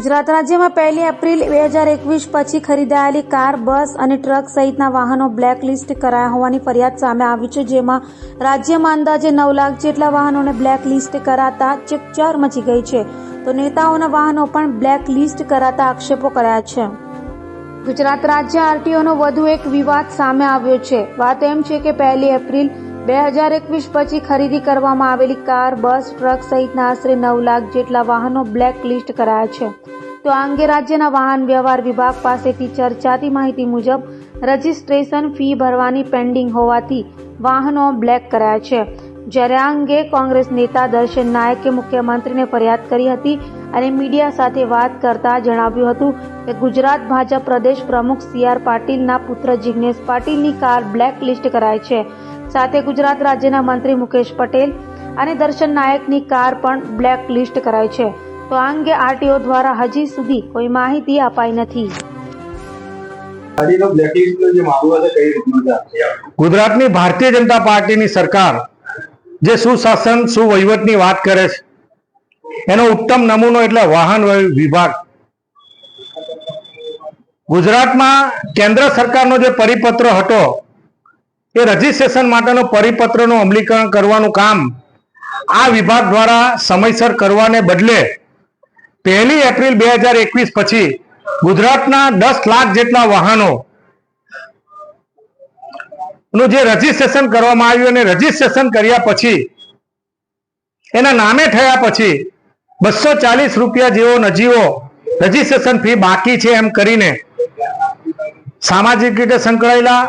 ગુજરાત રાજ્યમાં 1 એપ્રિલ 2021 પછી ખરીદાયેલી કાર, બસ અને ટ્રક સહિતના વાહનો બ્લેકલિસ્ટ કરાયા હોવાની ફરિયાદ સામે આવી છે, જેમાં રાજ્યમાં અંદાજે 9 લાખ જેટલા વાહનોને બ્લેકલિસ્ટ કરાતા ચકચાર મચી ગઈ છે, તો નેતાઓના વાહનો પણ બ્લેકલિસ્ટ કરાતા આક્ષેપો કર્યા છે। ગુજરાત રાજ્ય આરટીઓનો વધુ એક વિવાદ સામે આવ્યો છે। વાત એમ છે કે 1 એપ્રિલ 2021 પછી ખરીદી કરવામાં આવેલી કાર, બસ, ટ્રક સહિતના આશરે 9 લાખ જેટલા વાહનો બ્લેકલિસ્ટ કરાયા છે। તો આ અંગે રાજ્યના વાહન વ્યવહાર વિભાગ પાસેથી ચર્ચાતી માહિતી મુજબ રજીસ્ટ્રેશન ફી ભરવાની પેન્ડિંગ હોવાથી વાહનો બ્લેક કરાયા છે। જ્યારે આ અંગે કોંગ્રેસ નેતા દર્શન નાયકે મુખ્યમંત્રીને ફરિયાદ કરી હતી અને મીડિયા સાથે વાત કરતા જણાવ્યું હતું કે ગુજરાત ભાજપ પ્રદેશ પ્રમુખ CR પાટીલના પુત્ર જિગ્નેશ પાટીલની કાર બ્લેકલિસ્ટ કરાઈ છે। સાથે ગુજરાત રાજ્યના મંત્રી મુકેશ પટેલ અને દર્શન નાયકની કાર પણ બ્લેકલિસ્ટ કરાઈ છે। તો આ અંગે આરટીઓ દ્વારા હજી સુધી કોઈ માહિતી અપાઈ નથી। ગુજરાતની ભારતીય જનતા પાર્ટીની સરકાર જે સુશાસન સુવહીવટની વાત કરે છે, એનો ઉત્તમ નમૂનો એટલે વાહન વિભાગ। ગુજરાતમાં કેન્દ્ર સરકારનો જે પરિપત્ર હતો એ રજીસ્ટ્રેશન માટેનો પરિપત્રનું અમલીકરણ કરવાનું કામ આ વિભાગ દ્વારા સમયસર કરવાને બદલે 1 એપ્રિલ 2021 પછી ગુજરાતના 10 લાખ જેટલા વાહનો નું જે રજીસ્ટ્રેશન કરવામાં આવ્યું અને રજીસ્ટ્રેશન કર્યા પછી એના નામે થયા પછી 240 રૂપિયા જેવો નજીવો રજીસ્ટ્રેશન ફી બાકી છે એમ કરીને સામાજિક રીતે સંકળાયેલા,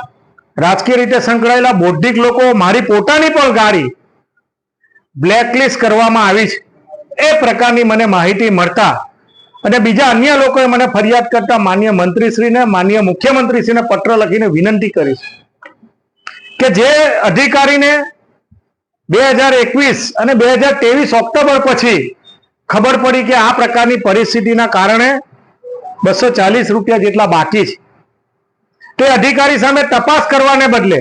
રાજકીય રીતે સંકળાયેલા બૌદ્ધિક લોકો, મારી પોતાની પણ ગાડી બ્લેકલિસ્ટ કરવામાં આવી છે એ પ્રકારની મને માહિતી મળતા અને બીજા અન્ય લોકોએ મને ફરિયાદ કરતા માનનીય મંત્રીશ્રીને, માનનીય મુખ્યમંત્રીશ્રીને પત્ર લખીને વિનંતી કરી કે જે અધિકારીને 2021 અને 2023 ઓક્ટોબર પછી ખબર પડી કે આ પ્રકારની પરિસ્થિતિના કારણે 240 રૂપિયા જેટલા બાકી છે, તે અધિકારી સામે તપાસ કરવાને બદલે,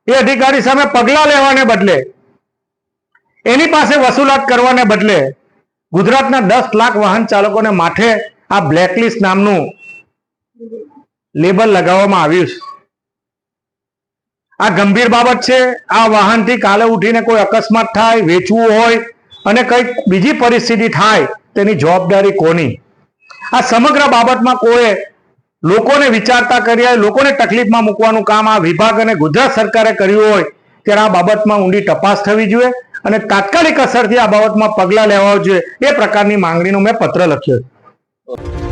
એ અધિકારી સામે પગલાં લેવાને બદલે, એની પાસે વસૂલાત કરવાને બદલે ગુજરાતના 10 લાખ વાહન ચાલકોને માથે આ બ્લેકલિસ્ટ નામનું લેબલ લગાવવામાં આવ્યું છે। આ ગંભીર બાબત છે। આ વાહનથી કાલે ઉઠીને કોઈ અકસ્માત થાય, વેચવું હોય અને કંઈક બીજી પરિસ્થિતિ થાય તેની જવાબદારી કોની? આ સમગ્ર બાબતમાં કોઈ લોકોને વિચારતા કર્યા, લોકોને તકલીફમાં મૂકવાનું કામ આ વિભાગ અને ગુજરાત સરકારે કર્યું હોય ત્યારે આ બાબતમાં ઊંડી તપાસ થવી જોઈએ અને તાત્કાલિક અસરથી આ બાબતમાં પગલાં લેવા જોઈએ, એ પ્રકારની માંગણીનો મેં પત્ર લખ્યો છે।